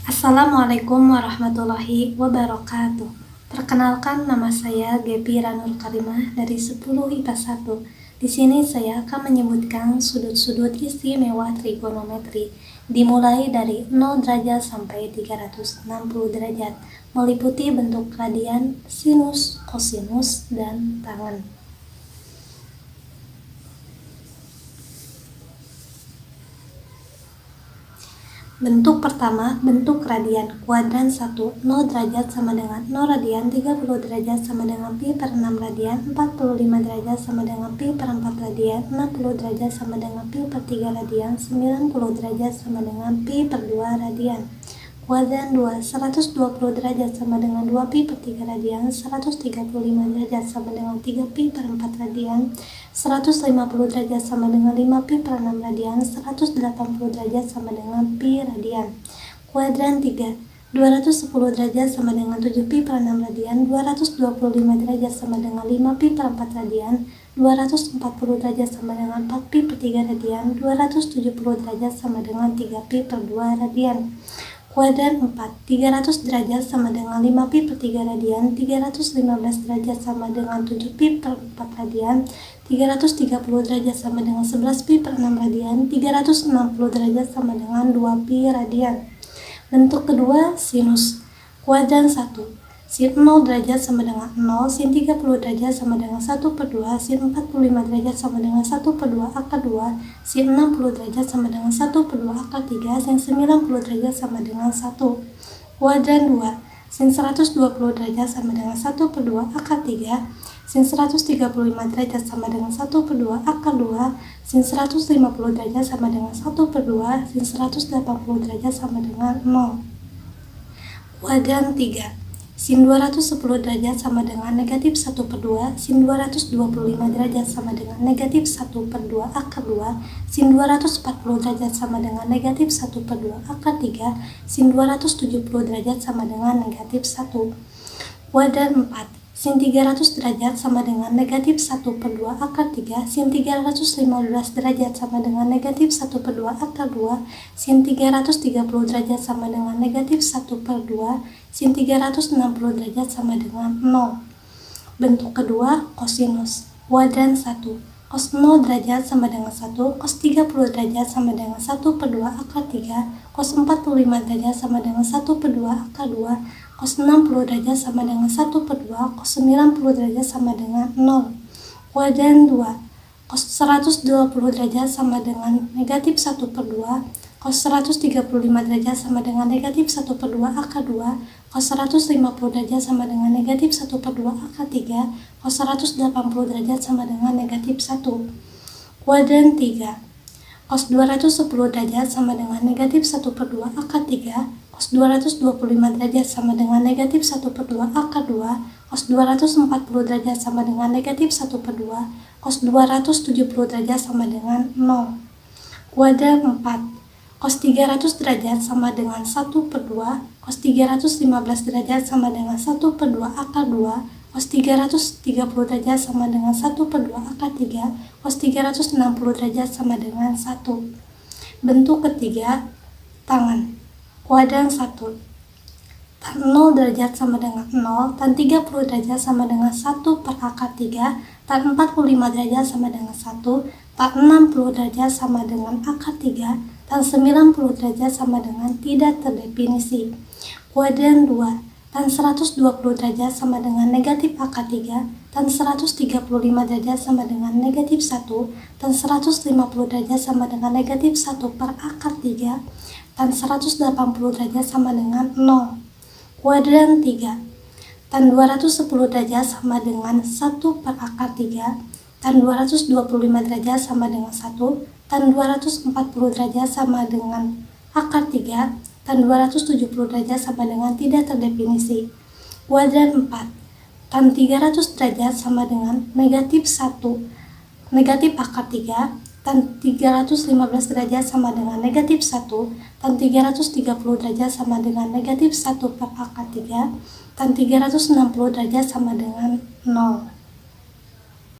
Assalamualaikum warahmatullahi wabarakatuh. Perkenalkan, nama saya Gepi Ranur Karimah dari 10 IPA 1. Di sini saya akan menyebutkan sudut-sudut istimewa trigonometri, dimulai dari 0 derajat sampai 360 derajat, meliputi bentuk radian, sinus, kosinus, dan tangen. Bentuk pertama, bentuk radian. Kuadran 1, 0 derajat sama dengan 0 radian, 30 derajat sama dengan pi per 6 radian, 45 derajat sama dengan pi per 4 radian, 60 derajat sama dengan pi per 3 radian, 90 derajat sama dengan pi per 2 radian. Kuadran 2, 120 derajat sama dengan 2 pi per 3 radian, 135 derajat sama dengan 3 pi per 4 radian, 150 derajat sama dengan 5 pi per 6 radian, 180 derajat sama dengan pi radian. Kuadran 3, 210 derajat sama dengan 7 pi per 6 radian, 225 derajat sama dengan 5 pi per 4 radian, 240 derajat sama dengan 4 pi per 3 radian, 270 derajat sama dengan 3 pi per 2 radian. Kuadran 4, 300 derajat sama dengan 5 pi per 3 radian, 315 derajat sama dengan 7 pi per 4 radian, 330 derajat sama dengan 11 pi per 6 radian, 360 derajat sama dengan 2 pi radian. Bentuk kedua, sinus. Kuadran 1, sin 0 derajat sama dengan 0, sin 30 derajat sama dengan 1 per 2, sin 45 derajat sama dengan 1 per 2 akar 2, sin 60 derajat sama dengan 1 per 2 akar 3, sin 90 derajat sama dengan 1. Kuadran 2, sin 120 derajat sama dengan 1 per 2 akar 3, sin 135 derajat sama dengan 1 per 2 akar 2, sin 150 derajat sama dengan 1 per 2, sin 180 derajat sama dengan 0. Kuadran 3, sin 210 derajat sama dengan negatif 1 per 2, sin 225 derajat sama dengan negatif 1 per 2 akar 2, sin 240 derajat sama dengan negatif 1 per 2 akar 3, sin 270 derajat sama dengan negatif 1. Kuadran 4, sin 300 derajat sama dengan negatif 1 per 2 akar 3, sin 315 derajat sama dengan negatif 1 per 2 akar 2, sin 330 derajat sama dengan negatif 1 per 2, sin 360 derajat sama dengan 0. Bentuk kedua, kosinus. Kuadran 1, cos 0 derajat sama dengan 1, cos 30 derajat sama dengan 1 per 2 akar 3, cos 45 derajat sama dengan 1 per 2 akar 2, cos 60 derajat sama dengan 1 per 2, cos 90 derajat sama dengan 0. Kuadran 2, cos 120 derajat sama dengan negatif 1 per 2, cos 135 derajat sama dengan negatif 1 per 2 akar 2, cos 150 derajat sama dengan negatif 1 per 2 akar 3, cos 180 derajat sama dengan negatif 1. Kuadran 3, cos 210 derajat sama dengan negatif 1 per 2 akar 3, cos 225 derajat sama dengan negatif 1 per 2 akar 2, cos 240 derajat sama dengan negatif 1 per 2, cos 270 derajat sama dengan 0. Kuadran 4, cos 300 derajat sama dengan 1 per 2, cos 315 derajat sama dengan 1 per 2 akar 2, cos 330 derajat sama dengan 1 per 2 akar 3, cos 360 derajat sama dengan 1. Bentuk ketiga, tangen. Kuadran 1, tan 0 derajat sama dengan 0, tan 30 derajat sama dengan 1 per akar 3, tan 45 derajat sama dengan 1, tan 60 derajat sama dengan akar 3, tan 90 derajat sama dengan tidak terdefinisi. Kuadran 2, tan 120 derajat sama dengan negatif akar 3, tan 135 derajat sama dengan negatif 1, tan 150 derajat sama dengan negatif 1 per akar 3, tan 180 derajat sama dengan 0. Kuadran 3, tan 210 derajat sama dengan 1 per akar 3, tan 225 derajat sama dengan 1, tan 240 derajat sama dengan akar 3, tan 270 derajat sama dengan tidak terdefinisi. Kuadran 4, tan 300 derajat sama dengan negatif 1, negatif akar 3, tan 315 derajat sama dengan negatif 1, tan 330 derajat sama dengan negatif 1 per akar 3, tan 360 derajat sama dengan 0.